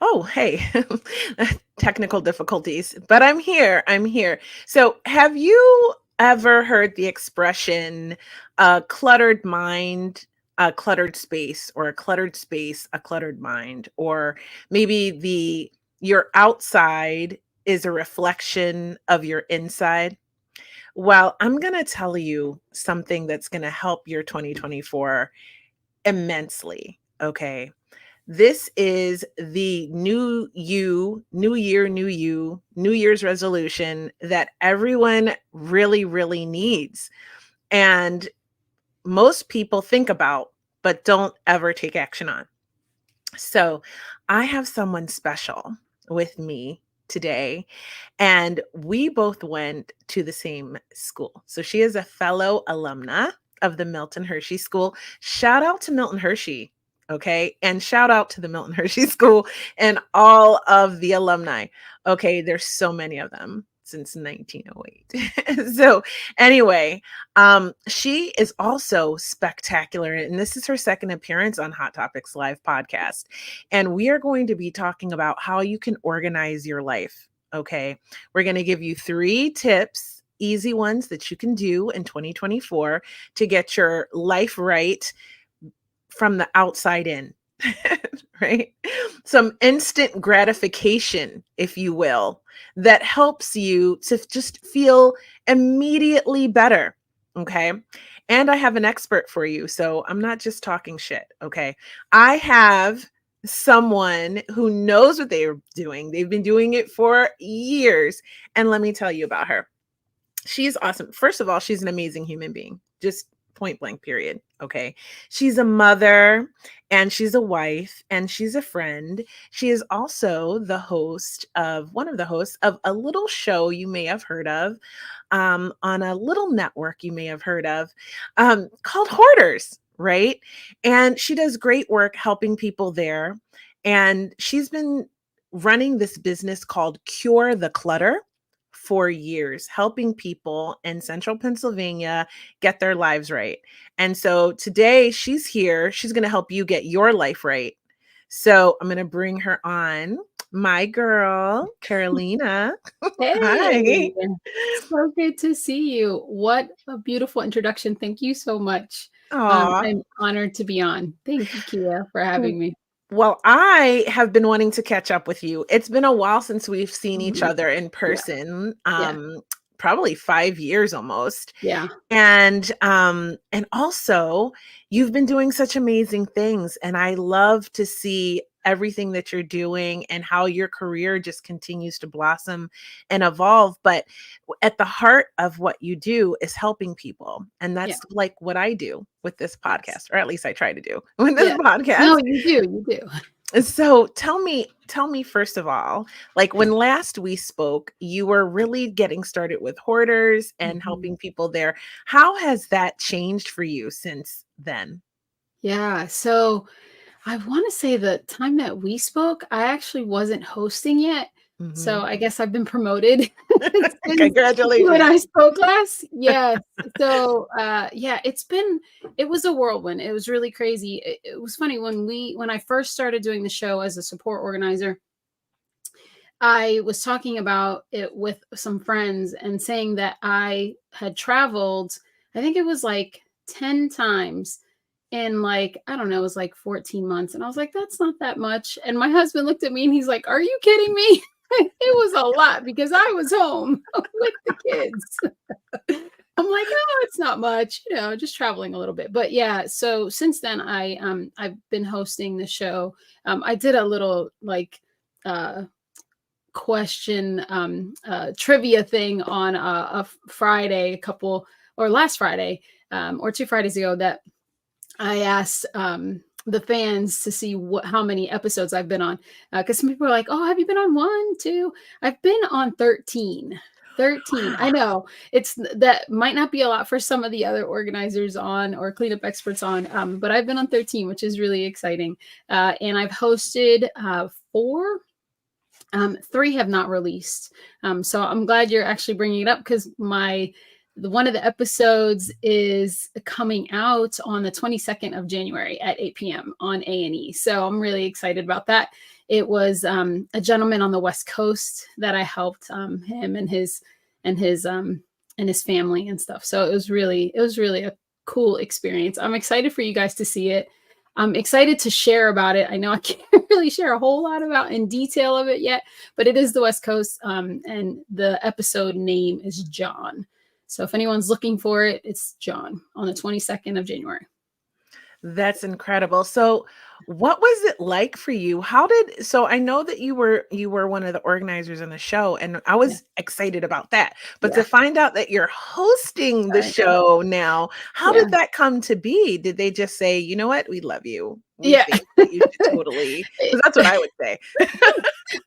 Oh, hey, technical difficulties, but I'm here. I'm here. So, have you ever heard the expression cluttered mind, a cluttered space, or a cluttered space, a cluttered mind, or maybe your outside is a reflection of your inside? Well, I'm going to tell you something that's going to help your 2024 immensely. Okay. This is the new you, new year, new you, New Year's resolution that everyone really, really needs. And most people think about, but don't ever take action on. So I have someone special with me today, and we both went to the same school. So she is a fellow alumna of the Milton Hershey School. Shout out to Milton Hershey. Okay. And shout out to the Milton Hershey School and all of the alumni. Okay. There's so many of them since 1908. So, anyway, she is also spectacular. And this is her second appearance on Hot Topics Live podcast. And we are going to be talking about how you can organize your life. Okay. We're going to give you 3 tips, easy ones that you can do in 2024 to get your life right from the outside in. Right? Some instant gratification, if you will, that helps you to just feel immediately better. Okay. And I have an expert for you. So I'm not just talking shit. Okay. I have someone who knows what they're doing. They've been doing it for years. And let me tell you about her. She's awesome. First of all, she's an amazing human being. Just point blank, period. Okay. She's a mother and she's a wife and she's a friend. She is also the host of one of the hosts of a little show you may have heard of on a little network you may have heard of called Hoarders, right? And she does great work helping people there. And she's been running this business called Cure the Clutter for years, helping people in central Pennsylvania get their lives right. And so today she's here. She's going to help you get your life right. So I'm going to bring her on. My girl, Carolina. Hey, Hi. so good to see you. What a beautiful introduction. Thank you so much. Aw. I'm honored to be on. Thank you, Kia, for having me. Well, I have been wanting to catch up with you. It's been a while since we've seen each Mhm. other in Yeah, person. yeah, Probably 5 years almost. yeah. And also you've been doing such amazing things, and I love to see everything that you're doing and how your career just continues to blossom and evolve. But at the heart of what you do is helping people. And Yeah. that's like what I do with this Yes. podcast, or at least I try to do with this Yeah. podcast. No, you do. You do. So tell me first of all, like when last we spoke, you were really getting started with Hoarders and Mhm. helping people there. How has that changed for you since then? Yeah. So I want to say the time that we spoke, I actually wasn't hosting yet. So Mhm. I guess I've been promoted since you and Congratulations. I spoke last. Yes. So yeah, it was a whirlwind. It was really crazy. It was funny when I first started doing the show as a support organizer, I was talking about it with some friends and saying that I had traveled, I think it was like 10 times in like, I don't know, it was like 14 months. And I was like, that's not that much. And my husband looked at me and he's like, are you kidding me? It was a lot because I was home with the kids. I'm like, oh, it's not much, just traveling a little bit. But yeah, so since then I've been hosting the show. I did a little like question trivia thing on a Friday, a couple or last Friday or 2 Fridays ago, that I asked the fans to see how many episodes I've been on, because some people are like, "Oh, have you been on 1, 2?" I've been on 13. 13. I Wow. know that might not be a lot for some of the other organizers on or cleanup experts on, but I've been on 13, which is really exciting. And I've hosted 4. 3 have not released. So I'm glad you're actually bringing it up because my one of the episodes is coming out on the 22nd of January at 8 p.m. on A&E. So I'm really excited about that. It was a gentleman on the West Coast that I helped, him and his family and stuff. So it was really a cool experience. I'm excited for you guys to see it. I'm excited to share about it. I know I can't really share a whole lot about in detail of it yet, but it is the West Coast, and the episode name is John. So if anyone's looking for it, it's John on the 22nd of January. That's incredible. So what was it like for you? So I know that you were one of the organizers in the show, and I Yeah. was excited about that. But Yeah. to find out that you're hosting the Right. show now, how Yeah. did that come to be? Did they just say, "You know what? We love you. We Yeah. think that you should totally," because that's what I would say.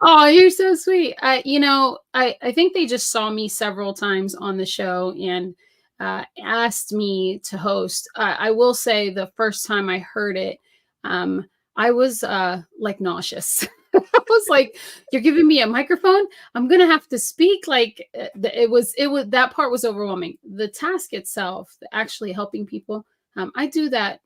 Oh, you're so sweet. I think they just saw me several times on the show and asked me to host. I will say the first time I heard it, I was like nauseous. I was like, "You're giving me a microphone? I'm gonna have to speak." Like it was that part was overwhelming. The task itself, actually helping people, I do that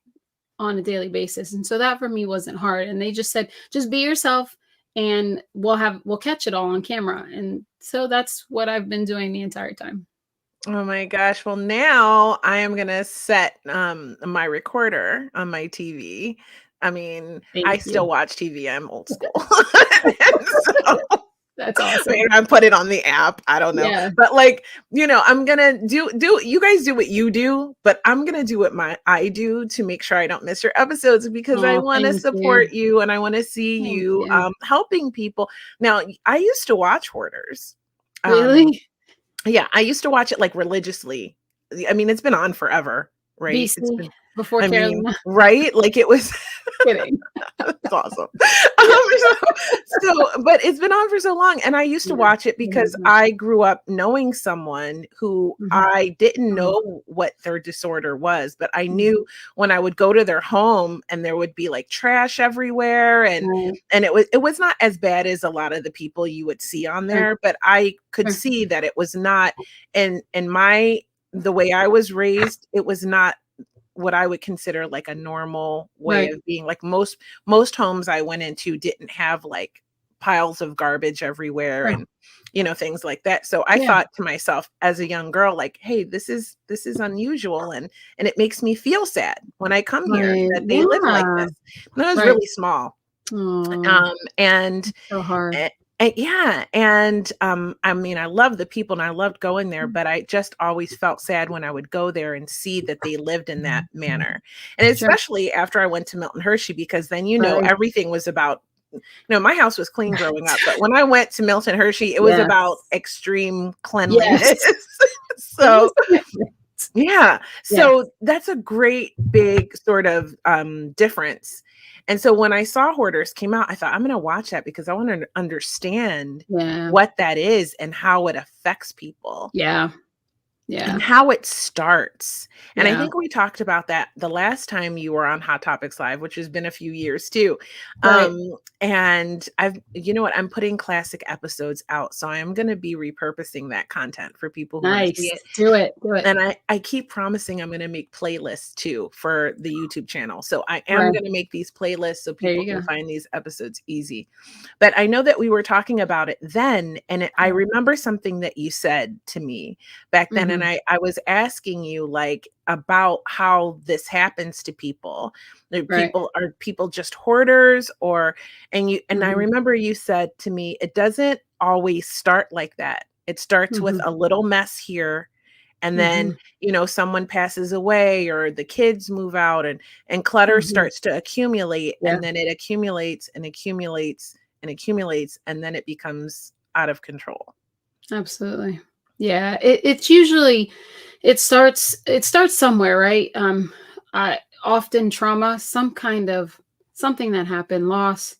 on a daily basis. And so that for me wasn't hard. And they just said, just be yourself and we'll catch it all on camera. And so that's what I've been doing the entire time. Oh my gosh. Well, now I am gonna set my recorder on my TV. I mean, I Thank still you. watch TV. I'm old school. That's Maybe awesome. I put it on the app. I don't know. Yeah. But like, I'm gonna do you guys do what you do, but I'm gonna do what I do to make sure I don't miss your episodes because I Oh, want to thank you. support you and I want to see Thank you you. helping people. Now, I used to watch Hoarders. Um, Really? yeah, I used to watch it like religiously. I mean, it's been on forever, right? It's BC been, before I mean, Carolina. right? Like it was Kidding. it's awesome. But it's been on for so long, and I used to Yeah. watch it It has because been. I grew up knowing someone who Mhm. I didn't Oh, know what their disorder was, but I mhm. knew when I would go to their home and there would be like trash everywhere, and Right. it was not as bad as a lot of the people you would see on Sure. there, but I could Sure. see that it was not in my the way I was raised, it was not what I would consider like a normal way Right. of being. Like most homes I went into didn't have like piles of garbage everywhere Sure. and things like that. So I Yeah. thought to myself as a young girl, like, hey, this is unusual, and it makes me feel sad when I come here Right. that they live like Yeah. this. And I was Right. really small. Oh, And so hard. yeah, and, I mean, I love the people and I loved going there, Mm. but I just always felt sad when I would go there and see that they lived in that manner, and Sure. especially after I went to Milton Hershey because then, Right. everything was about my house was clean growing up, but when I went to Milton Hershey, it was Yes. about extreme cleanliness. Yes. It is So different. yeah. Yes. So that's a great big sort of difference. And so when I saw Hoarders came out, I thought I'm going to watch that because I want to understand Yeah. what that is and how it affects people Yeah. Yeah. and how it starts. And I Yeah. think we talked about that the last time you were on Hot Topics Live, which has been a few years too. Right. And I'm putting classic episodes out. So I am going to be repurposing that content for people who want to see Nice. it. Do it. Do it. And I keep promising I'm gonna make playlists too for the YouTube channel. So I am Right. gonna make these playlists so There people you can go. find these episodes easy. But I know that we were talking about it then, and I Yeah. remember something that you said to me back then, and Mhm. I was asking you like about how this happens to people. Right. Are people just hoarders and I Mhm. remember you said to me, it doesn't always start like that. It starts with Mhm. a little mess here and then Mhm. someone passes away or the kids move out and clutter Mhm. starts to accumulate Yeah. and then it accumulates and accumulates and accumulates and then it becomes out of control. Absolutely. Yeah. It's usually it starts somewhere, right? I often trauma, some kind of something that happened, loss,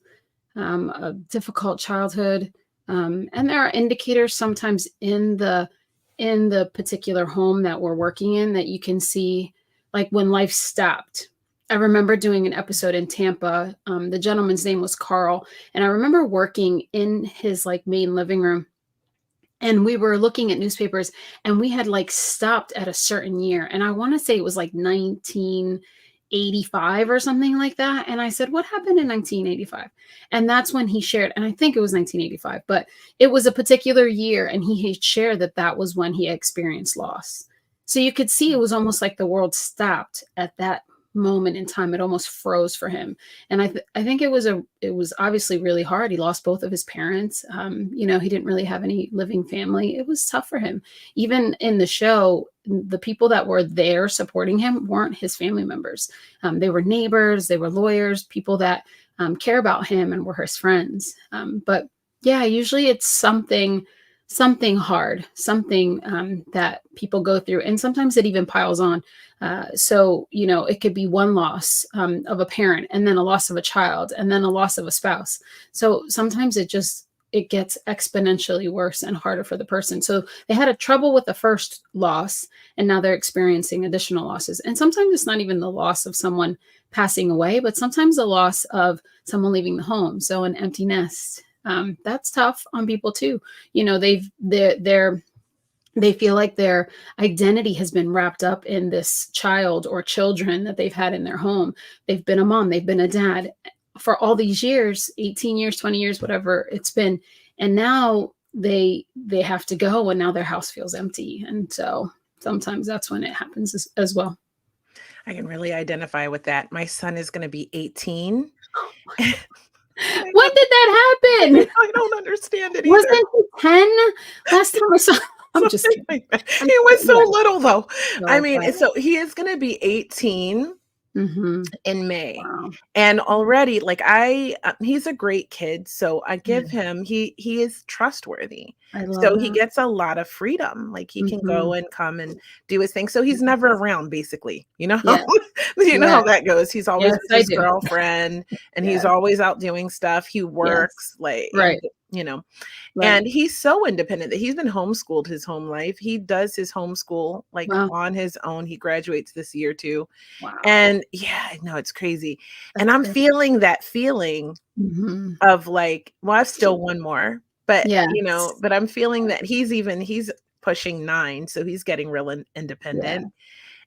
a difficult childhood, and there are indicators sometimes in the particular home that we're working in that you can see, like when life stopped. I remember doing an episode in Tampa. The gentleman's name was Carl, and I remember working in his like main living room, and we were looking at newspapers, and we had like stopped at a certain year. And I want to say it was like 1985 or something like that. And I said, what happened in 1985? And that's when he shared, and I think it was 1985, but it was a particular year. And he had shared that that was when he experienced loss. So you could see it was almost like the world stopped at that moment in time. It almost froze for him. And I think it was obviously really hard. He lost both of his parents. You know, he didn't really have any living family. It was tough for him. Even in the show, the people that were there supporting him weren't his family members. They were neighbors, they were lawyers, people that care about him and were his friends. But yeah, usually it's something hard, something that people go through, and sometimes it even piles on. So, you know, it could be one loss of a parent, and then a loss of a child, and then a loss of a spouse. So sometimes it gets exponentially worse and harder for the person. So they had a trouble with the first loss, and now they're experiencing additional losses. And sometimes it's not even the loss of someone passing away, but sometimes the loss of someone leaving the home. So an empty nest. That's tough on people too. You know, they feel like their identity has been wrapped up in this child or children that they've had in their home. They've been a mom, they've been a dad for all these years, 18 years, 20 years, whatever it's been. And now they have to go, and now their house feels empty. And so sometimes that's when it happens as well. I can really identify with that. My son is going to be 18. When did that happen? I don't understand it either. Wasn't he 10 last time I saw? I'm just kidding. Like that. He was so little though. I mean, bad. so he is going to be 18 in May. Wow. And already, like he's a great kid. So I give him, he is trustworthy. So he gets a lot of freedom. Like he can go and come and do his thing. So he's never around, basically, you know, Yeah. you know how that goes. He's always Yes, with his girlfriend, and he's always out doing stuff. He works like, you know, and he's so independent that he's been homeschooled his home life. He does his homeschool like on his own. He graduates this year too. Wow. And yeah, no, it's crazy. And I'm feeling that feeling of like, well, I've still one more, but you know, but I'm feeling that he's pushing 9. So he's getting real independent.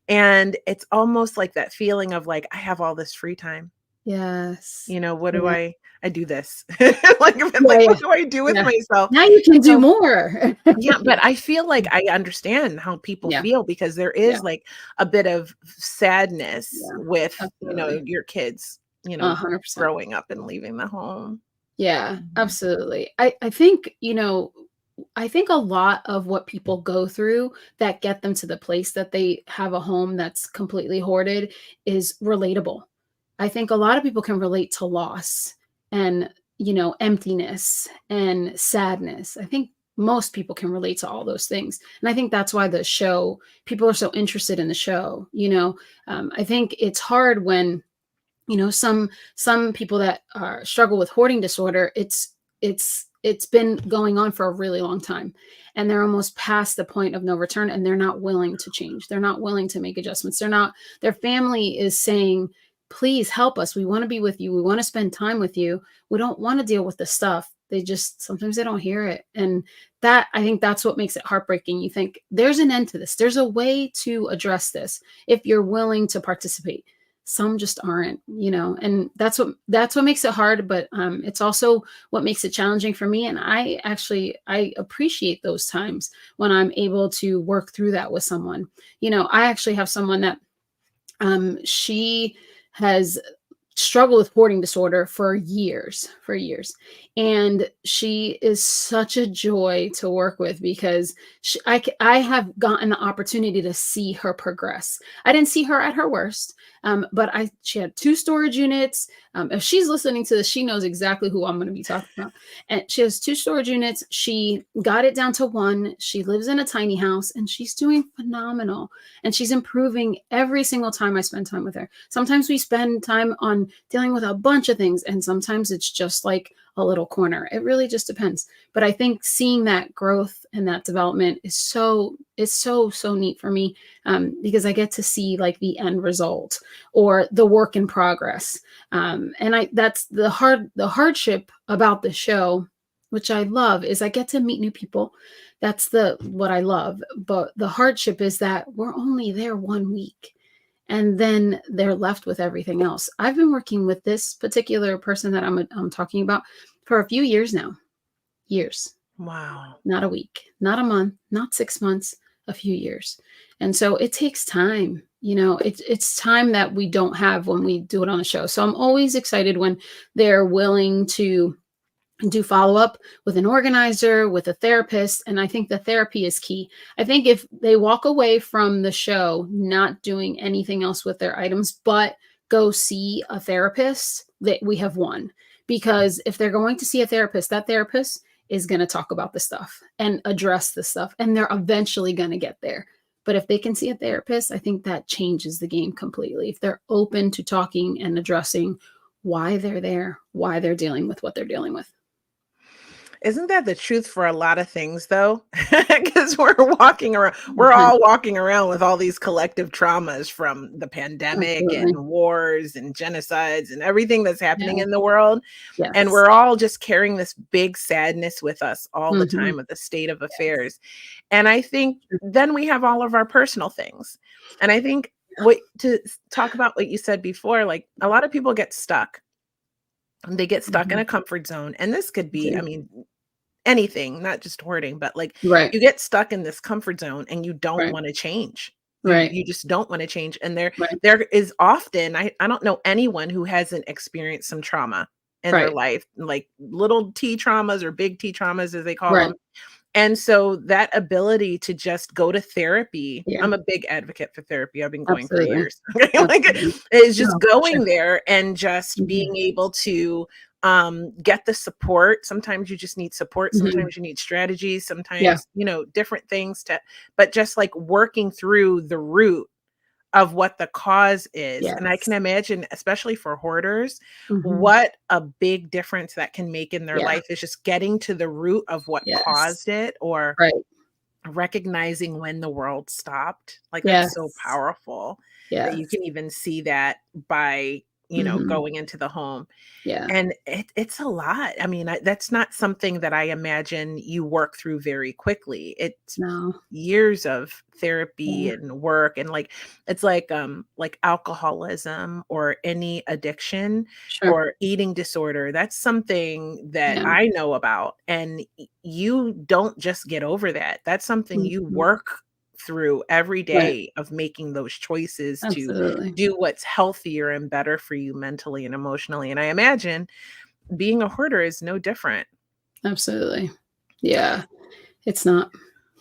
And it's almost like that feeling of like, I have all this free time. Yes. You know, what do I do this? Like, what do I do with myself? Now you can do more. Yeah, but I feel like I understand how people feel, because there is like a bit of sadness with, you know, your kids, you know, 100%. growing up and leaving the home. Yeah, absolutely. I think, you know, I think a lot of what people go through that get them to the place that they have a home that's completely hoarded is relatable. I think a lot of people can relate to loss and, you know, emptiness and sadness. I think most people can relate to all those things. And I think that's why the show, people are so interested in the show. You know, I think it's hard when, you know, some people that struggle with hoarding disorder, it's been going on for a really long time, and they're almost past the point of no return, and they're not willing to change. They're not willing to make adjustments. Their family is saying, please help us. We want to be with you. We want to spend time with you. We don't want to deal with the stuff. Sometimes they don't hear it. And I think that's what makes it heartbreaking. You think there's an end to this. There's a way to address this if you're willing to participate. Some just aren't, you know, and that's what makes it hard. But it's also what makes it challenging for me. And I appreciate those times when I'm able to work through that with someone. You know, I actually have someone that she has struggled with hoarding disorder for years. And she is such a joy to work with, because I have gotten the opportunity to see her progress. I didn't see her at her worst, but she had 2 storage units. If she's listening to this, she knows exactly who I'm going to be talking about. And she has 2 storage units. She got it down to 1. She lives in a tiny house, and she's doing phenomenal. And she's improving every single time I spend time with her. Sometimes we spend time on dealing with a bunch of things, and sometimes it's just like a little corner. It really just depends. But I think seeing that growth and that development is so neat for me, because I get to see like the end result or the work in progress. And that's the hardship about the show which I love, is I get to meet new people. That's what I love. But the hardship is that we're only there 1 week and then they're left with everything else. I've been working with this particular person that I'm talking about for a few years now. Years. Wow. Not a week, not a month, not 6 months, a few years. And so it takes time. It's time that we don't have when we do it on a show. So I'm always excited when they're willing to do follow up with an organizer, with a therapist. And I think the therapy is key. I think if they walk away from the show not doing anything else with their items, but go see a therapist, that we have won. Because if they're going to see a therapist, that therapist is going to talk about the stuff and address the stuff, and they're eventually going to get there. But if they can see a therapist, I think that changes the game completely. If they're open to talking and addressing why they're there, why they're dealing with what they're dealing with. Isn't that the truth for a lot of things though? Because we're Mhm. all walking around with all these collective traumas from the pandemic and Absolutely. wars and genocides and everything that's happening Yeah. in the world. And Yes. we're all just carrying this big sadness with us all the Mhm. time with the state of Yes. affairs. And I think then we have all of our personal things. And I think talk about what you said before, like a lot of people get stuck. They get stuck in Mhm. a comfort zone. And this could be, I Do. mean, anything, not just hoarding, but like Right. you get stuck in this comfort zone and you don't Right. want to change. You Right. you just don't want to change. And there Right. there is often I don't know anyone who hasn't experienced some trauma in their Right. life, like little T traumas or big T traumas as they call Right. them. And so that ability to just go to therapy, Yeah. I'm a big advocate for therapy. I've been going for Absolutely. years. Like Absolutely. is just No, for sure. going there and just being Mhm. able to get the support. Sometimes you just need support, Mhm. sometimes you need strategies, Yeah. sometimes, different things but just like working through the root of what the cause is. And I can Yes. imagine, especially for hoarders, Mhm. what a big difference that can make in their Yeah. life is just getting to the root of what Yes. caused it or Right. recognizing when the world stopped. Like that's so Yes. powerful that you Yes. can even see that by, Mhm. going into the home. Yeah. And it's a lot. I mean, that's not something that I imagine you work through very quickly. It's No. years of therapy Yeah. and work and like it's like alcoholism or any addiction Sure. or eating disorder. That's something that Yeah. I know about and you don't just get over that. That's something you Mhm. work through every Right. day of making those choices to Absolutely. do what's healthier and better for you mentally and emotionally. And I imagine being a hoarder is no different. Absolutely. Yeah. It's not.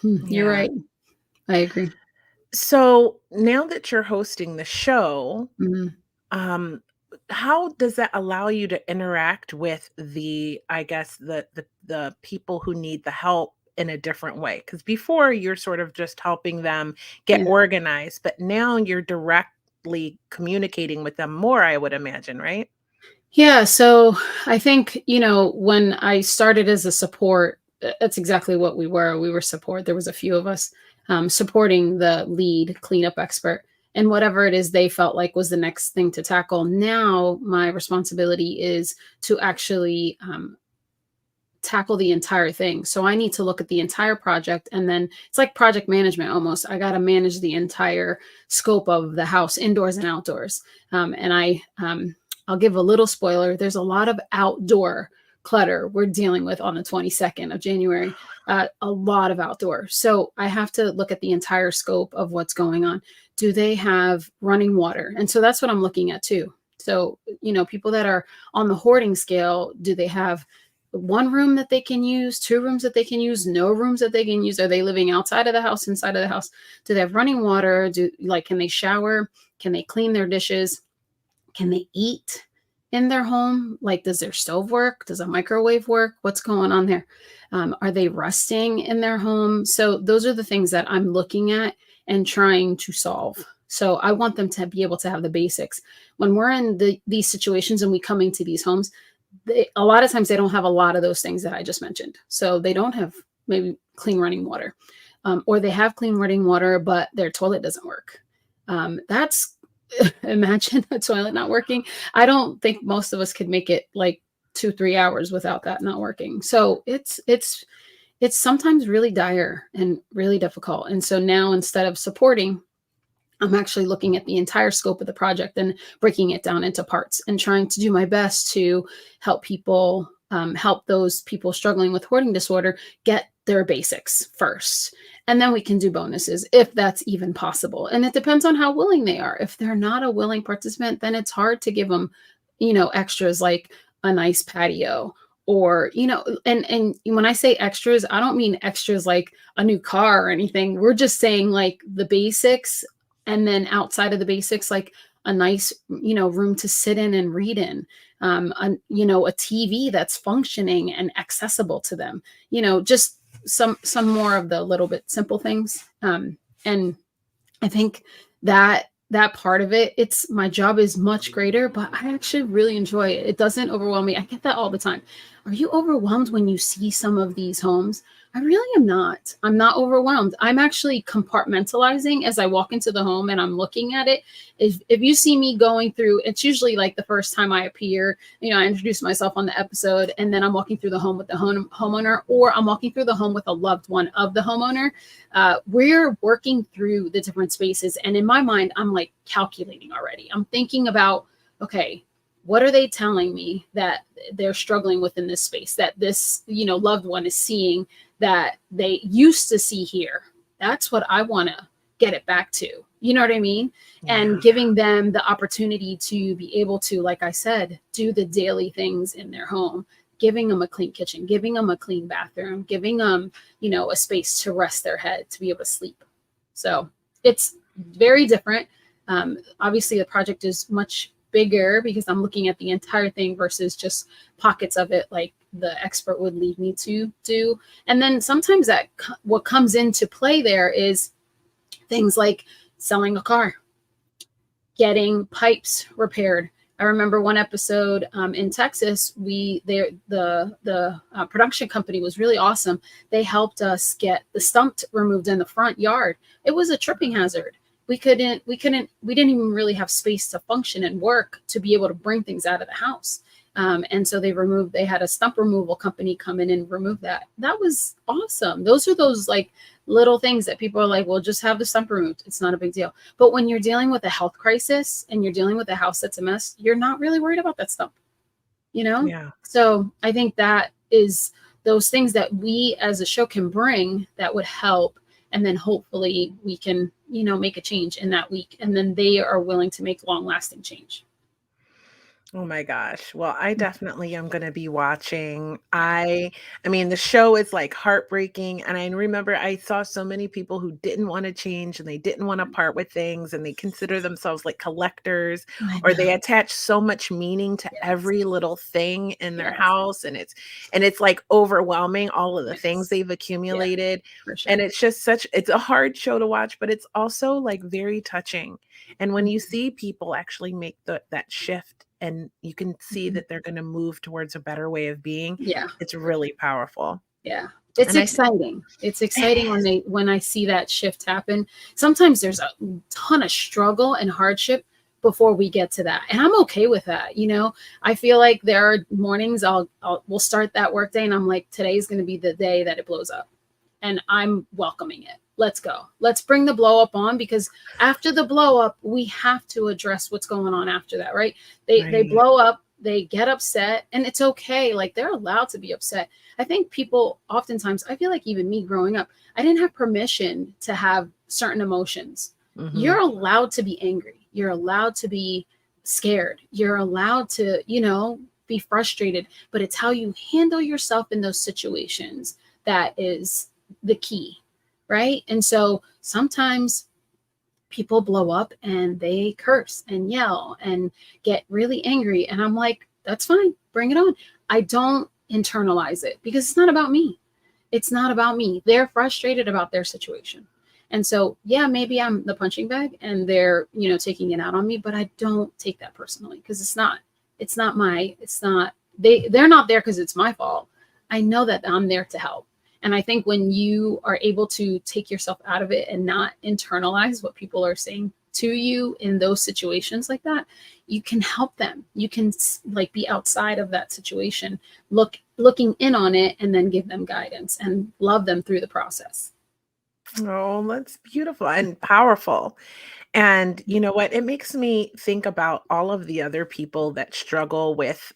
You're Yeah. right. I agree. So now that you're hosting the show, Mhm. um, how does that allow you to interact with I guess, the people who need the help in a different way? Because before you're sort of just helping them get Yeah. organized, but now you're directly communicating with them more, I would imagine, right? Yeah, so I think, when I started as a support, that's exactly what we were. We were support. There was a few of us supporting the lead cleanup expert and whatever it is they felt like was the next thing to tackle. Now my responsibility is to actually tackle the entire thing. So I need to look at the entire project, and then it's like project management almost. I got to manage the entire scope of the house, indoors and outdoors. I'll give a little spoiler. There's a lot of outdoor clutter we're dealing with on the 22nd of January. A lot of outdoor. So I have to look at the entire scope of what's going on. Do they have running water? And so that's what I'm looking at too. So, people that are on the hoarding scale, do they have one room that they can use, two rooms that they can use, no rooms that they can use? Are they living outside of the house, inside of the house? Do they have running water? Can they shower? Can they clean their dishes? Can they eat in their home? Like, does their stove work? Does a microwave work? What's going on there? Are they resting in their home? So those are the things that I'm looking at and trying to solve. So I want them to be able to have the basics. When we're in these situations and we come into these homes, a lot of times they don't have a lot of those things that I just mentioned. So they don't have maybe clean running water, or they have clean running water, but their toilet doesn't work. That's imagine a toilet not working. I don't think most of us could make it like 2-3 hours without that not working. So it's sometimes really dire and really difficult. And so now, instead of supporting, I'm actually looking at the entire scope of the project and breaking it down into parts and trying to do my best to help people, help those people struggling with hoarding disorder get their basics first. And then we can do bonuses if that's even possible. And it depends on how willing they are. If they're not a willing participant, then it's hard to give them, extras like a nice patio, or, and when I say extras, I don't mean extras like a new car or anything. We're just saying like the basics. And then outside of the basics, like a nice, room to sit in and read in, a TV that's functioning and accessible to them, just some more of the little bit simple things. And I think that part of it, it's my job is much greater, but I actually really enjoy it. It doesn't overwhelm me. I get that all the time. Are you overwhelmed when you see some of these homes? I really am not. I'm not overwhelmed. I'm actually compartmentalizing as I walk into the home and I'm looking at it. If you see me going through, it's usually like the first time I appear, I introduce myself on the episode, and then I'm walking through the home with the homeowner, or I'm walking through the home with a loved one of the homeowner. We're working through the different spaces. And in my mind, I'm like calculating already. I'm thinking about, okay, what are they telling me that they're struggling with in this space, that this, loved one is seeing that they used to see here? That's what I want to get it back to. You know what I mean? Yeah. And giving them the opportunity to be able to, like I said, do the daily things in their home, giving them a clean kitchen, giving them a clean bathroom, giving them, a space to rest their head, to be able to sleep. So it's very different. Obviously, the project is much bigger because I'm looking at the entire thing versus just pockets of it like the expert would lead me to do. And then sometimes what comes into play there is things like selling a car, getting pipes repaired. I remember one episode in Texas, the production company was really awesome. They helped us get the stump removed in the front yard. It was a tripping hazard. We didn't even really have space to function and work to be able to bring things out of the house. And so they had a stump removal company come in and remove that. That was awesome. Those are those like little things that people are like, well, just have the stump removed. It's not a big deal. But when you're dealing with a health crisis and you're dealing with a house that's a mess, you're not really worried about that stump, Yeah. So I think that is those things that we as a show can bring that would help. And then hopefully we can, make a change in that week. And then they are willing to make long lasting change. Oh my gosh. Well, I definitely am gonna be watching. I mean, the show is, like, heartbreaking, and I remember I saw so many people who didn't wanna change, and they didn't wanna part with things, and they consider themselves, like, collectors, or they attach so much meaning to every little thing in their house, and it's, like, overwhelming all of the things they've accumulated, For sure. and it's just it's a hard show to watch, but it's also, like, very touching, and when you see people actually make that shift, and you can see that they're gonna move towards a better way of being. Yeah. It's really powerful. Yeah. It's exciting. It's exciting when I see that shift happen. Sometimes there's a ton of struggle and hardship before we get to that. And I'm okay with that. I feel like there are mornings we'll start that work day and I'm like, today's going to be the day that it blows up. And I'm welcoming it. Let's go. Let's bring the blow up on, because after the blow up, we have to address what's going on after that, right? They blow up, they get upset, and it's okay. Like, they're allowed to be upset. I think people oftentimes, I feel like even me growing up, I didn't have permission to have certain emotions. Mm-hmm. You're allowed to be angry. You're allowed to be scared. You're allowed to, be frustrated, but it's how you handle yourself in those situations that is the key. Right. And so sometimes people blow up and they curse and yell and get really angry. And I'm like, that's fine. Bring it on. I don't internalize it because it's not about me. It's not about me. They're frustrated about their situation. And so, yeah, maybe I'm the punching bag and they're, taking it out on me, but I don't take that personally because they're not there because it's my fault. I know that I'm there to help. And I think when you are able to take yourself out of it and not internalize what people are saying to you in those situations like that, you can help them. You can like be outside of that situation, looking in on it, and then give them guidance and love them through the process. Oh, that's beautiful and powerful. And you know what? It makes me think about all of the other people that struggle with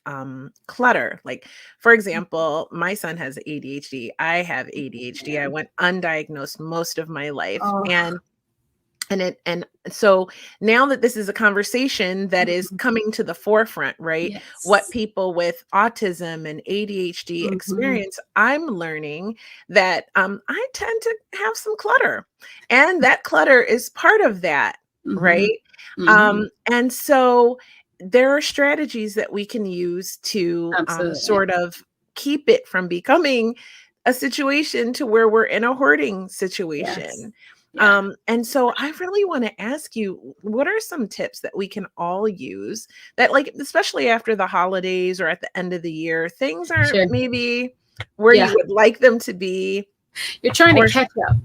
clutter. Like, for example, my son has ADHD. I have ADHD. I Yeah. went undiagnosed most of my life. Oh, And so now that this is a conversation that is mhm. coming to the forefront, right? What Yes. people with autism and ADHD Mhm. experience, I'm learning that I tend to have some clutter, and that clutter is part of that, Mhm. right? Mhm. And so there are strategies that we can use to Absolutely. sort of keep it from becoming a situation to where we're in a hoarding Yes. situation. Yeah. And so I really want to ask you, what are some tips that we can all use that, like, especially after the holidays or at the end of the year, things aren't Sure. maybe where Yeah. you would like them to be, You're trying to or, catch up.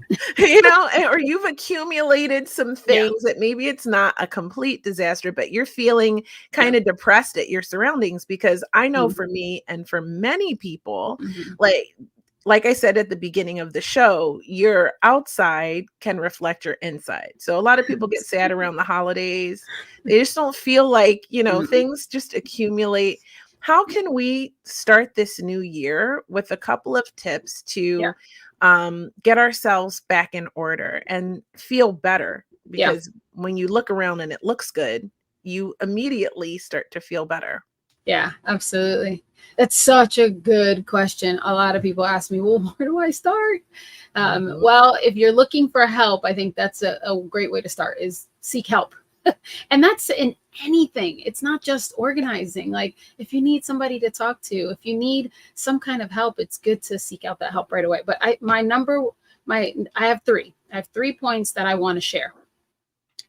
or you've accumulated some Yeah. things that maybe it's not a complete disaster, but you're feeling Yeah. kind of depressed at your surroundings. Because I know Mhm. for me and for many people, Mhm. like I said at the beginning of the show, your outside can reflect your inside. So a lot of people get sad Absolutely. around the holidays. They just don't feel like, Mhm. things just accumulate. How can we start this new year with a couple of tips Yeah. to get ourselves back in order and feel better? Yeah. Because when you look around and it looks good, you immediately start to feel better. Yeah, absolutely. That's such a good question. A lot of people ask me, well, where do I start? Mhm. Well, if you're looking for help, I think that's a great way to start is seek help. And that's in anything. It's not just organizing. Like if you need somebody to talk to, if you need some kind of help, it's good to seek out that help right away. But I have three. I have 3 points that I want to share.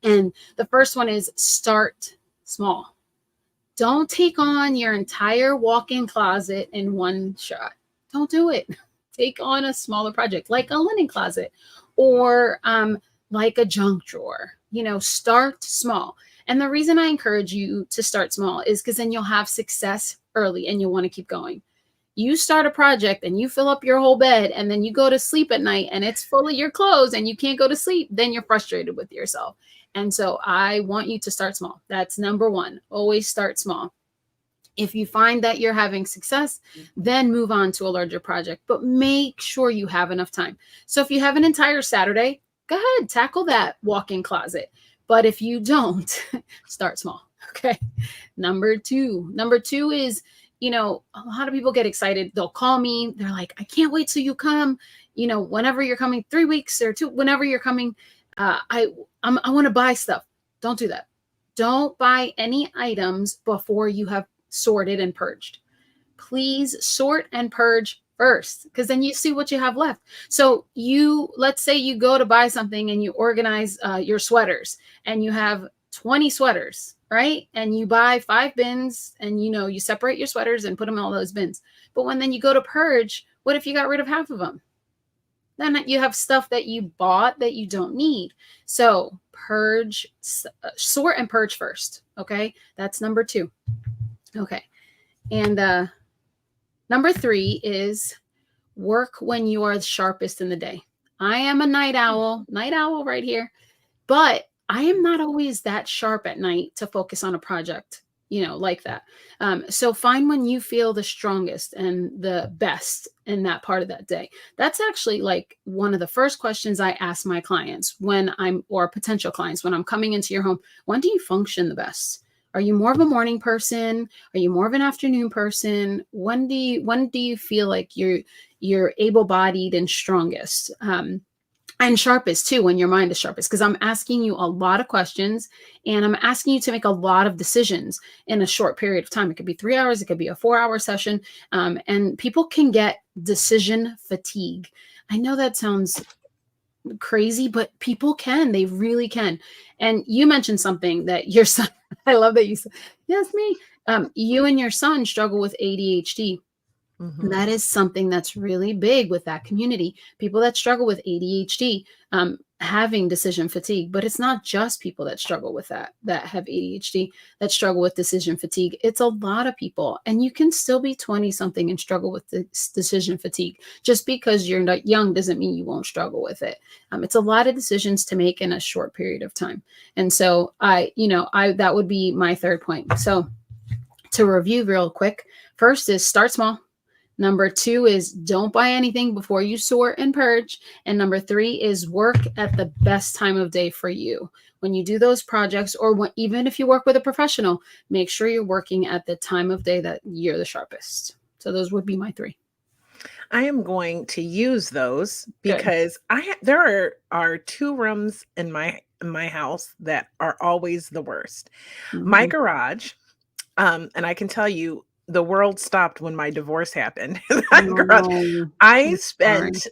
And the first one is start small. Don't take on your entire walk-in closet in one shot. Don't do it. Take on a smaller project like a linen closet or like a junk drawer. Start small. And the reason I encourage you to start small is because then you'll have success early and you'll want to keep going. You start a project and you fill up your whole bed and then you go to sleep at night and it's full of your clothes and you can't go to sleep, then you're frustrated with yourself. And so I want you to start small. That's number one. Always start small. If you find that you're having success, then move on to a larger project, but make sure you have enough time. So if you have an entire Saturday, go ahead, tackle that walk-in closet. But if you don't, start small. Okay. Number two is, a lot of people get excited. They'll call me. They're like, I can't wait till you come. Whenever you're coming, 3 weeks or two, whenever you're coming, I want to buy stuff. Don't do that. Don't buy any items before you have sorted and purged. Please sort and purge first, because then you see what you have left. So let's say you go to buy something and you organize your sweaters and you have 20 sweaters, right? And you buy 5 bins and you separate your sweaters and put them in all those bins. But then you go to purge, what if you got rid of half of them? Then you have stuff that you bought that you don't need. So sort and purge first. Okay. That's number two. Okay. And number three is work when you are the sharpest in the day. I am a night owl right here, but I am not always that sharp at night to focus on a project, like that. So find when you feel the strongest and the best in that part of that day. That's actually like one of the first questions I ask my clients or potential clients when I'm coming into your home. When do you function the best? Are you more of a morning person? Are you more of an afternoon person? When do you feel like you're able-bodied and strongest? And sharpest too, when your mind is sharpest, because I'm asking you a lot of questions and I'm asking you to make a lot of decisions in a short period of time. It could be 3 hours, it could be a 4-hour session. And people can get decision fatigue. I know that sounds crazy, but people they really can. And you mentioned something that your son, I love that you said, yes, me. You and your son struggle with ADHD. And that Mhm. is something that's really big with that community. People that struggle with ADHD having decision fatigue. But it's not just people that struggle with that have ADHD, that struggle with decision fatigue. It's a lot of people. And you can still be 20 something and struggle with this decision fatigue. Just because you're not young doesn't mean you won't struggle with it. It's a lot of decisions to make in a short period of time. And so that would be my third point. So to review real quick, first is start small. Number 2 is don't buy anything before you sort and purge. And number 3 is work at the best time of day for you. When you do those projects, or even if you work with a professional, make sure you're working at the time of day that you're the sharpest. So those would be my 3. I am going to use those Good. because there are 2 rooms in my house that are always the worst. My garage, and I can tell you, the world stopped when my divorce happened. That garage. No, I I'm sorry. spent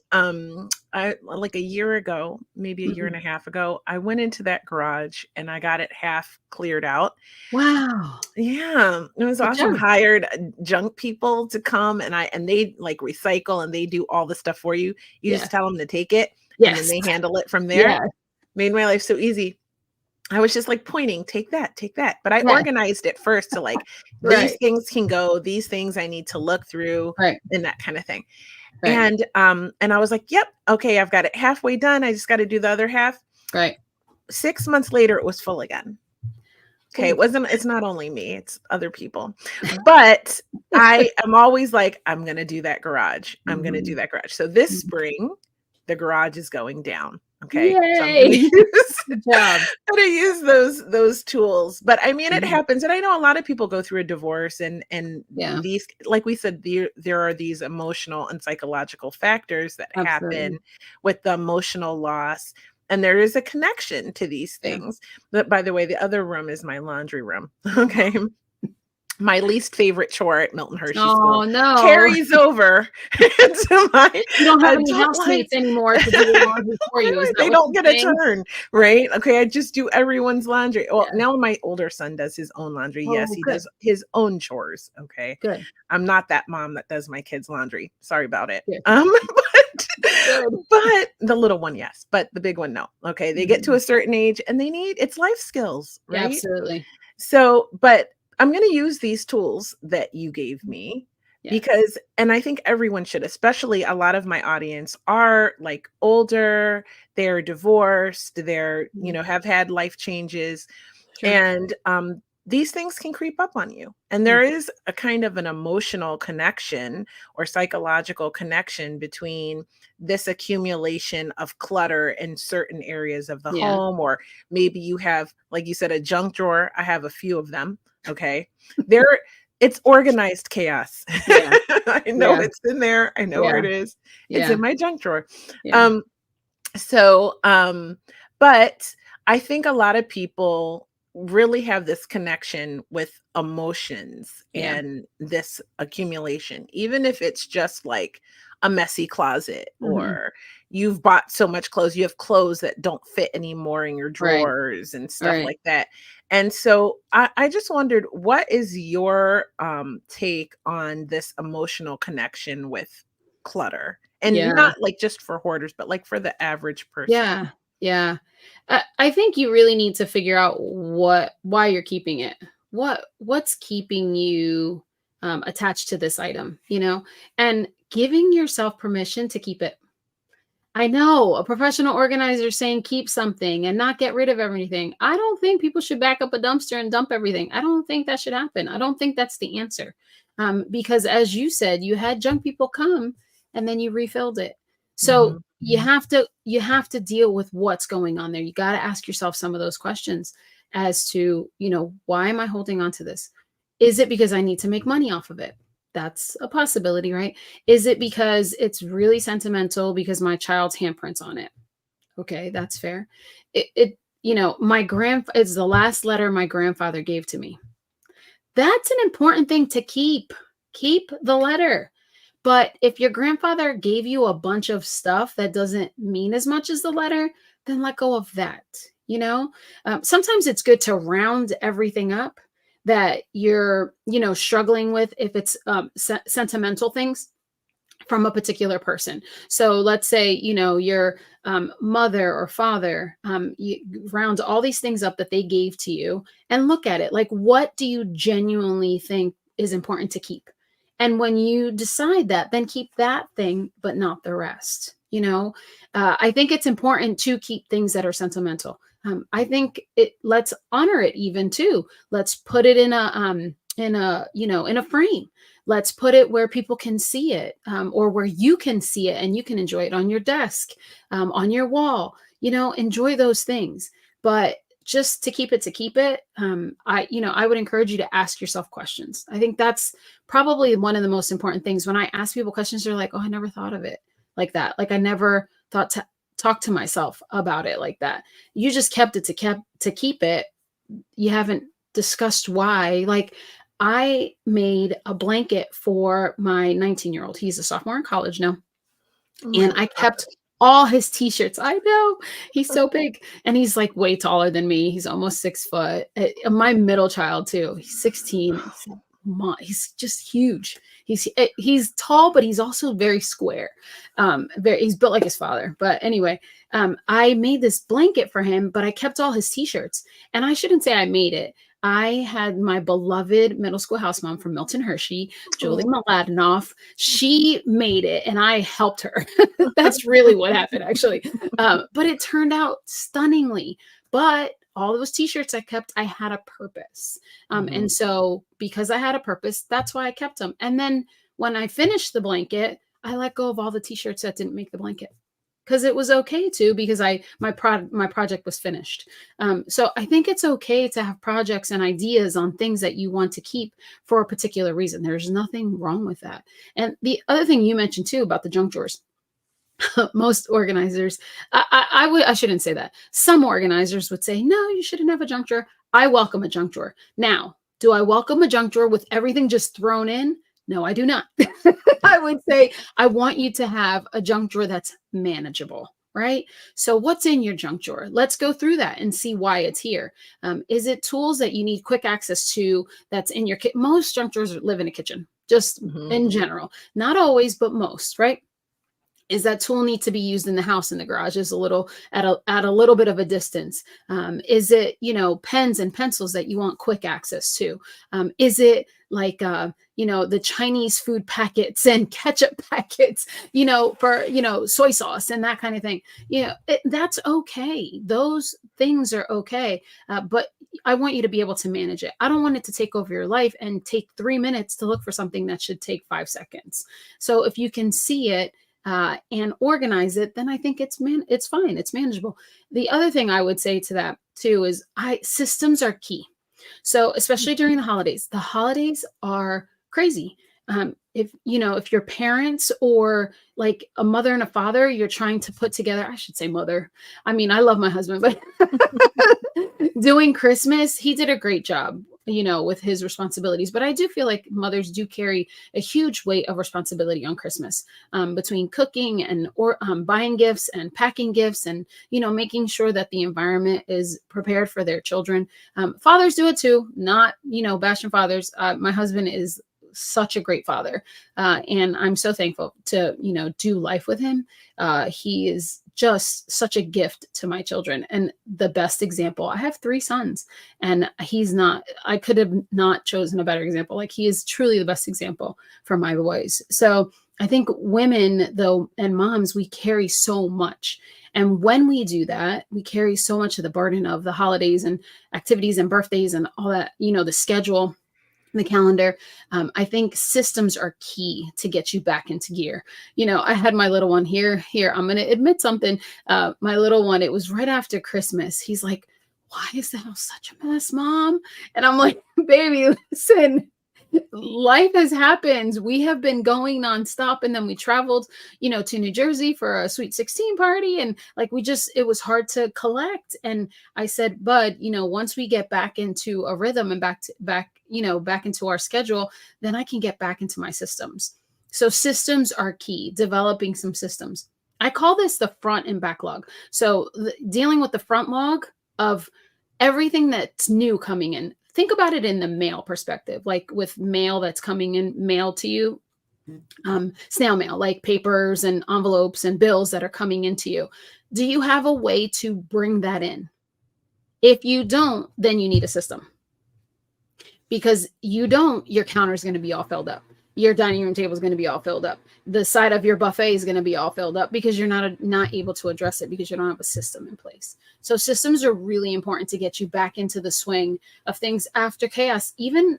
I like a year ago, maybe a year and a half ago, I went into that garage and I got it half cleared out. Wow. Yeah, it was Good awesome. job. Hired junk people to come, and they like recycle and they do all the stuff for you. You Yeah. just tell them to take it and then Yes. they handle it from there. Yeah. Made my life so easy. I was just like pointing, take that, take that. But I Yeah. organized it first to like, these Right. things can go, these things I need to look through, Right. and that kind of thing. Right. And I was like, yep, okay, I've got it halfway done. I just got to do the other half. Right. 6 months later, it was full again. Okay, Ooh. it's not only me, it's other people. But I am always like, I'm gonna do that garage. I'm gonna do Mhm. that garage. So this Mhm. spring, the garage is going down. Okay. So I'm gonna Yay. use Good job. I'm gonna use those tools. But I mean, it Mhm. happens. And I know a lot of people go through a divorce, and Yeah, these, like we said, there are these emotional and psychological factors that happen absolutely. with the emotional loss. And there is a connection to these Yeah. things. But by the way, the other room is my laundry room. Okay. My least favorite chore at Milton Hershey School Oh, no. carries over into my You don't have any adult life. housemates anymore to do the laundry for you. Is that They what don't you're get a saying? turn, right? Okay, I just do everyone's laundry. Well, Yeah. now my older son does his own laundry. Yes, Oh, he good. does his own chores, okay? Good. I'm not that mom that does my kids' laundry. Sorry about it. Good. But Good. but the little one, yes, but the big one, no. Okay, they get to Mhm. a certain age and they need it's life skills, Yeah, right? absolutely. So, but I'm going to use these tools that you gave Mhm. me Yeah. because, and I think everyone should, especially a lot of my audience are like older, they're divorced, Mhm. have had life changes. Sure. And these things can creep up on you. And Yeah. there is a kind of an emotional connection or psychological connection between this accumulation of clutter in certain areas of the Yeah. home, or maybe you have, like you said, a junk drawer. I have a few of them. Okay. There, it's organized chaos. Yeah. I know Yeah. it's in there. I know where Yeah. it is. It's Yeah. in my junk drawer. Yeah. Um, so, but I think a lot of people really have this connection with emotions Yeah. and this accumulation, even if it's just like a messy closet, Mhm. or you've bought so much clothes, you have clothes that don't fit anymore in your Right. drawers and stuff Right. like that. And so I just wondered, what is your take on this emotional connection with clutter? And Yeah. not like just for hoarders, but like for the average person. Yeah. Yeah. I think you really need to figure out why you're keeping it. What's keeping you attached to this item, and giving yourself permission to keep it. I know a professional organizer saying keep something and not get rid of everything. I don't think people should back up a dumpster and dump everything. I don't think that should happen. I don't think that's the answer. Because as you said, you had junk people come and then you refilled it. So Mhm. you have to deal with what's going on there. You got to ask yourself some of those questions as to, why am I holding on to this? Is it because I need to make money off of it? That's a possibility, right? Is it because it's really sentimental because my child's handprints on it? Okay, that's fair. My it's the last letter my grandfather gave to me. That's an important thing to keep. Keep the letter. But if your grandfather gave you a bunch of stuff that doesn't mean as much as the letter, then let go of that. Sometimes it's good to round everything up that you're, struggling with if it's sentimental things. from a particular person. So let's say, your mother or father, you round all these things up that they gave to you and look at it. Like, what do you genuinely think is important to keep? And when you decide that, then keep that thing, but not the rest. I think it's important to keep things that are sentimental. I think let's honor it even too. Let's put it in a frame. Let's put it where people can see it, or where you can see it and you can enjoy it on your desk, on your wall. Enjoy those things. But just to keep it, I would encourage you to ask yourself questions. I think that's probably one of the most important things. When I ask people questions, they're like, "Oh, I never thought of it like that. Like, I never thought to talk to myself about it like that." You just kept it to keep it. You haven't discussed why. Like, I made a blanket for my 19-year-old. He's a sophomore in college now. Oh my And I kept all his t-shirts. I know, he's so big, and he's like way taller than me. He's almost 6 foot. My middle child too. He's 16. He's just huge. He's tall, but he's also very square. He's built like his father. But anyway, I made this blanket for him, but I kept all his t-shirts. And I shouldn't say I made it. I had my beloved middle school house mom from Milton Hershey, Julie Mladenoff. She made it and I helped her. That's really what happened, actually. But it turned out stunningly. But all those t-shirts I kept, I had a purpose. And so because I had a purpose, that's why I kept them. And then when I finished the blanket, I let go of all the t-shirts that didn't make the blanket, because it was okay to, because my project was finished. So I think it's okay to have projects and ideas on things that you want to keep for a particular reason. There's nothing wrong with that. And the other thing you mentioned too about the junk drawers, most organizers, I shouldn't say that. Some organizers would say, no, you shouldn't have a junk drawer. I welcome a junk drawer. Now, do I welcome a junk drawer with everything just thrown in? No, I do not. I would say I want you to have a junk drawer that's manageable, right? So what's in your junk drawer? Let's go through that and see why it's here. Is it tools that you need quick access to that's in your kitchen? Most junk drawers live in a kitchen, just in general. Not always, but most, right? Is that tool need to be used in the house, in the garage, is a little at a little bit of a distance? Is it, pens and pencils that you want quick access to? Is it like, the Chinese food packets and ketchup packets, for, soy sauce and that kind of thing? That's okay. Those things are okay. But I want you to be able to manage it. I don't want it to take over your life and take 3 minutes to look for something that should take 5 seconds. So if you can see it, and organize it, then I think it's fine. It's manageable. The other thing I would say to that too is systems are key. So especially during the holidays are crazy. If your parents or like a mother and a father, you're trying to put together, I should say mother. I mean, I love my husband, but doing Christmas, he did a great job, with his responsibilities. But I do feel like mothers do carry a huge weight of responsibility on Christmas, between cooking and buying gifts and packing gifts and, making sure that the environment is prepared for their children. Fathers do it too, not, bashing fathers. My husband is such a great father. And I'm so thankful to, do life with him. He is just such a gift to my children and the best example. I have 3 sons and I could have not chosen a better example. Like, he is truly the best example for my boys. So I think women though, and moms, we carry so much. And when we do that, we carry so much of the burden of the holidays and activities and birthdays and all that, the schedule, the calendar. I think systems are key to get you back into gear. I had my little one here, I'm going to admit something. My little one, it was right after Christmas. He's like, why is the house such a mess, Mom? And I'm like, baby, listen, life has happened. We have been going nonstop. And then we traveled, to New Jersey for a Sweet 16 party. And like, it was hard to collect. And I said, Bud, once we get back into a rhythm and back into our schedule, then I can get back into my systems. So systems are key, developing some systems. I call this the front and back log. So dealing with the front log of everything that's new coming in. Think about it in the mail perspective, like with mail that's coming in, mail to you. snail mail, like papers and envelopes and bills that are coming into you. Do you have a way to bring that in? If you don't, then you need a system, because you don't, your counter is going to be all filled up. Your dining room table is going to be all filled up. The side of your buffet is going to be all filled up because you're not able to address it because you don't have a system in place. So systems are really important to get you back into the swing of things after chaos. Even,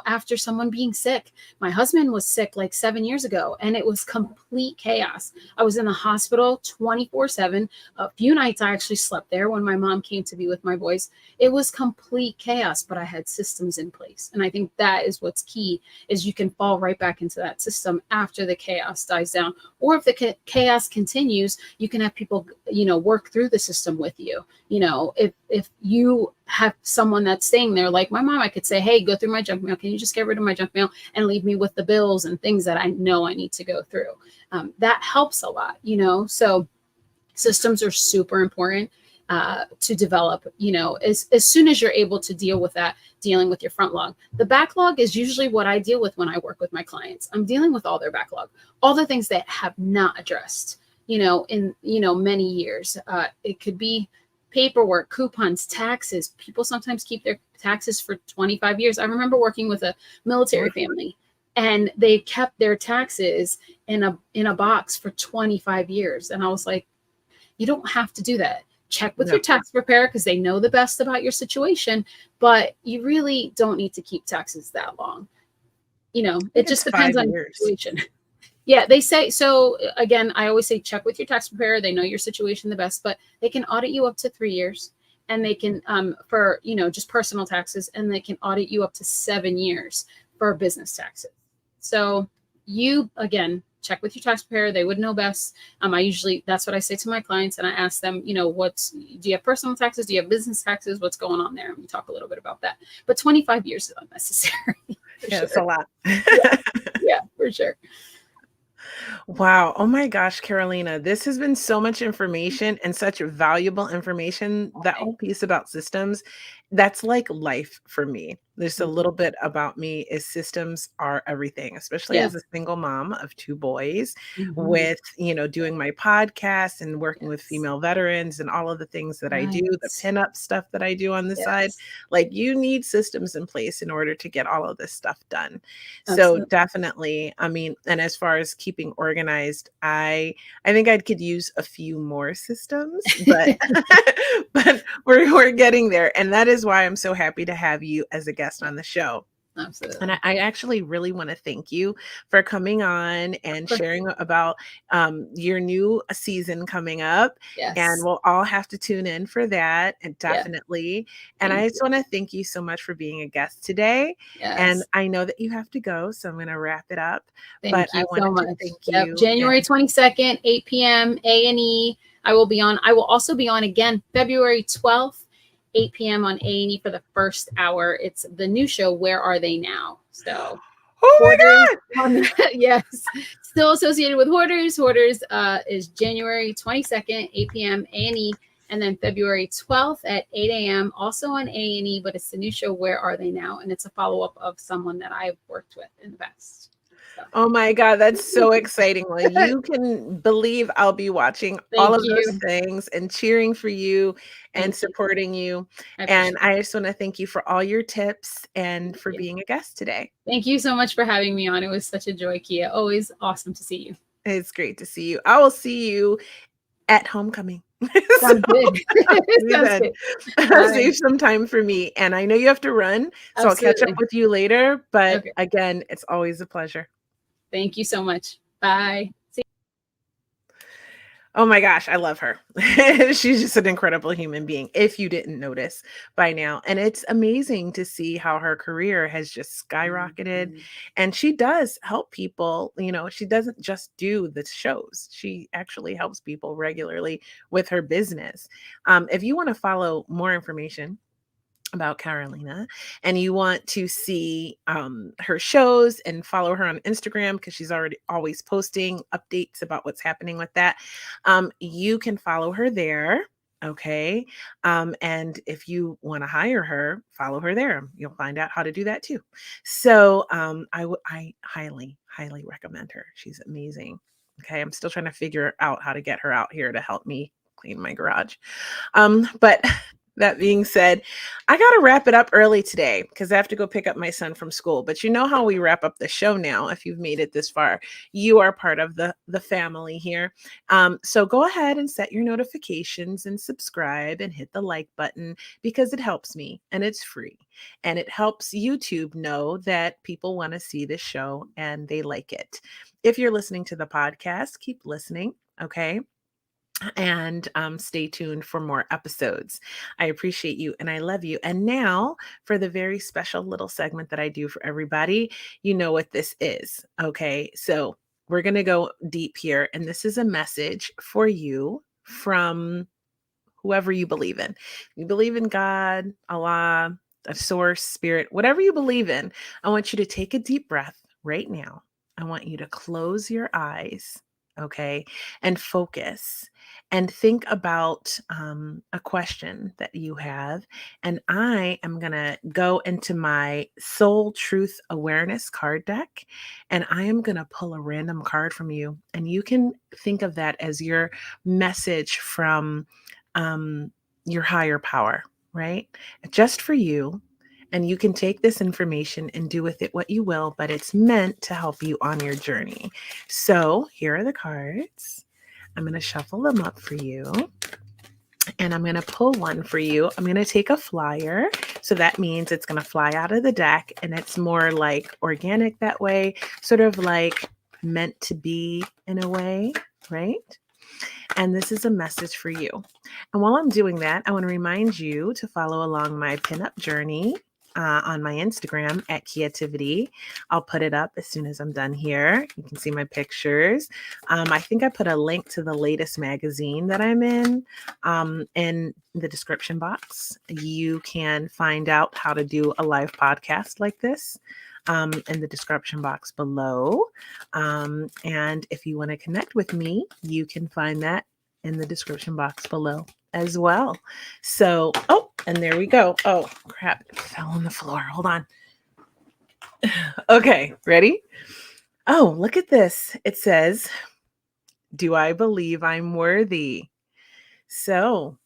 after someone being sick. My husband was sick like 7 years ago, and it was complete chaos. I was in the hospital 24/7. A few nights I actually slept there when my mom came to be with my boys. It was complete chaos, but I had systems in place. And I think that is what's key, is you can fall right back into that system after the chaos dies down. Or if the chaos continues, you can have people, work through the system with you. If you have someone that's staying there, like my mom, I could say, hey, go through my junk mail. Can you just get rid of my junk mail and leave me with the bills and things that I know I need to go through? That helps a lot, So systems are super important to develop, as soon as you're able to deal with that, dealing with your front log. The backlog is usually what I deal with when I work with my clients. I'm dealing with all their backlog, all the things that have not addressed, in, many years. It could be paperwork, coupons, taxes. People sometimes keep their taxes for 25 years. I remember working with a military family, and they kept their taxes in a box for 25 years. And I was like, you don't have to do that. Check with your tax preparer because they know the best about your situation, but you really don't need to keep taxes that long. It just depends on your situation. Yeah, they say so. Again, I always say check with your tax preparer. They know your situation the best, but they can audit you up to 3 years, and they can for just personal taxes, and they can audit you up to 7 years for business taxes. So you, again, check with your tax preparer. They would know best. That's what I say to my clients, and I ask them, do you have personal taxes? Do you have business taxes? What's going on there? And we talk a little bit about that. But 25 years is unnecessary. Yeah, it's a lot. Yeah, for sure. Wow. Oh my gosh, Carolina, this has been so much information and such valuable information. That whole piece about systems, that's like life for me. There's a little bit about me is systems are everything, especially as a single mom of 2 boys with, doing my podcast and working with female veterans and all of the things that I do, the pinup stuff that I do on the side. Like, you need systems in place in order to get all of this stuff done. So definitely, I mean, and as far as keeping organized, I think I could use a few more systems, but but we're getting there. And that is why I'm so happy to have you as a guest on the show. Absolutely. And I actually really want to thank you for coming on and sharing about your new season coming up. And we'll all have to tune in for that, and definitely. And I just want to thank you so much for being a guest today. And I know that you have to go, so I'm going to wrap it up. Thank you I so wanted much. to thank you. January 22nd, 8 p.m. A&E. I will be on. I will also be on again February 12th. 8 p.m. on A&E for the first hour. It's the new show, Where Are They Now? So, Hoarders, my God! Yes, still associated with Hoarders. Hoarders is January 22nd, 8 p.m. A&E, and then February 12th at 8 a.m. also on A&E, but it's the new show, Where Are They Now? And it's a follow-up of someone that I've worked with in the past. Oh my God, that's so exciting. Well, you can believe I'll be watching all of those things and cheering for you and supporting you. And I just want to thank you for all your tips and for being a guest today. Thank you so much for having me on. It was such a joy, Kia. Always awesome to see you. It's great to see you. I will see you at homecoming. Sounds good. Sounds good. Save some time for me. And I know you have to run, so I'll catch up with you later. But again, it's always a pleasure. Thank you so much. Bye. See you. Oh my gosh, I love her. She's just an incredible human being, if you didn't notice by now. And it's amazing to see how her career has just skyrocketed. And she does help people. She doesn't just do the shows. She actually helps people regularly with her business. If you want to follow more information about Carolina and you want to see her shows and follow her on Instagram, because she's always posting updates about what's happening with that, you can follow her there. Okay. And if you want to hire her, follow her there. You'll find out how to do that too. So I highly, highly recommend her. She's amazing. Okay. I'm still trying to figure out how to get her out here to help me clean my garage. But that being said, I got to wrap it up early today because I have to go pick up my son from school. But you know how we wrap up the show now. If you've made it this far, you are part of the family here. So go ahead and set your notifications and subscribe and hit the like button because it helps me and it's free. And it helps YouTube know that people want to see this show and they like it. If you're listening to the podcast, keep listening. Okay. And stay tuned for more episodes. I appreciate you and I love you. And now for the very special little segment that I do for everybody, you know what this is. Okay. So we're going to go deep here. And this is a message for you from whoever you believe in. You believe in God, Allah, a source, spirit, whatever you believe in. I want you to take a deep breath right now. I want you to close your eyes, okay, and focus and think about a question that you have. And I am going to go into my soul truth awareness card deck and I am going to pull a random card from you. And you can think of that as your message from your higher power, right? Just for you. And you can take this information and do with it what you will, but it's meant to help you on your journey. So here are the cards. I'm going to shuffle them up for you. And I'm going to pull one for you. I'm going to take a flyer. So that means it's going to fly out of the deck and it's more like organic that way, sort of like meant to be in a way, right? And this is a message for you. And while I'm doing that, I want to remind you to follow along my pinup journey on my Instagram at Creativity. I'll put it up as soon as I'm done here. You can see my pictures. I think I put a link to the latest magazine that I'm in the description box. You can find out how to do a live podcast like this in the description box below. And if you want to connect with me, you can find that in the description box below as well. So, oh, and there we go. Oh, crap. It fell on the floor. Hold on. Okay, ready? Oh, look at this. It says, do I believe I'm worthy? So,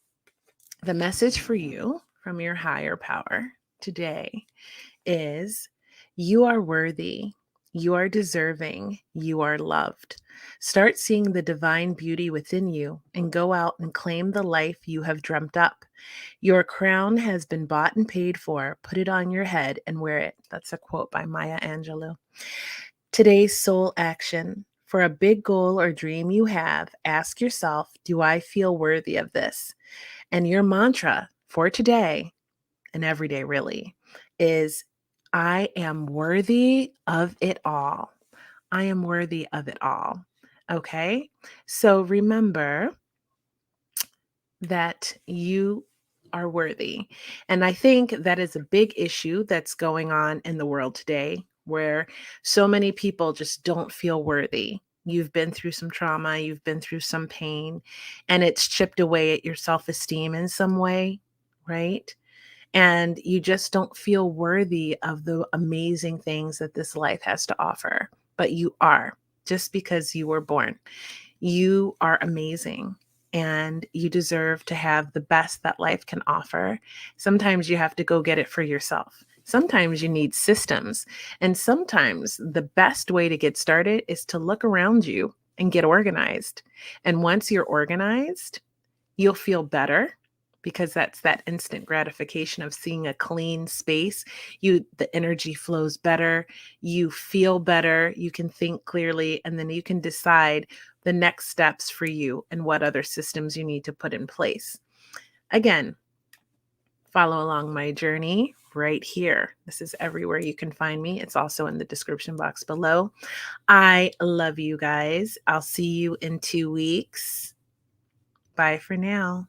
the message for you from your higher power today is you are worthy. You are deserving. You are loved. Start seeing the divine beauty within you and go out and claim the life you have dreamt up. Your crown has been bought and paid for. Put it on your head and wear it. That's a quote by Maya Angelou. Today's soul action. For a big goal or dream you have, ask yourself, do I feel worthy of this? And your mantra for today and every day really is I am worthy of it all. I am worthy of it all. Okay. So remember that you are worthy. And I think that is a big issue that's going on in the world today where so many people just don't feel worthy. You've been through some trauma, you've been through some pain, and it's chipped away at your self-esteem in some way, right? And you just don't feel worthy of the amazing things that this life has to offer. But you are, just because you were born. You are amazing and you deserve to have the best that life can offer. Sometimes you have to go get it for yourself. Sometimes you need systems. And sometimes the best way to get started is to look around you and get organized. And once you're organized, you'll feel better because that's that instant gratification of seeing a clean space. The energy flows better, you feel better, you can think clearly, and then you can decide the next steps for you and what other systems you need to put in place. Again, follow along my journey right here. This is everywhere you can find me. It's also in the description box below. I love you guys. I'll see you in 2 weeks. Bye for now.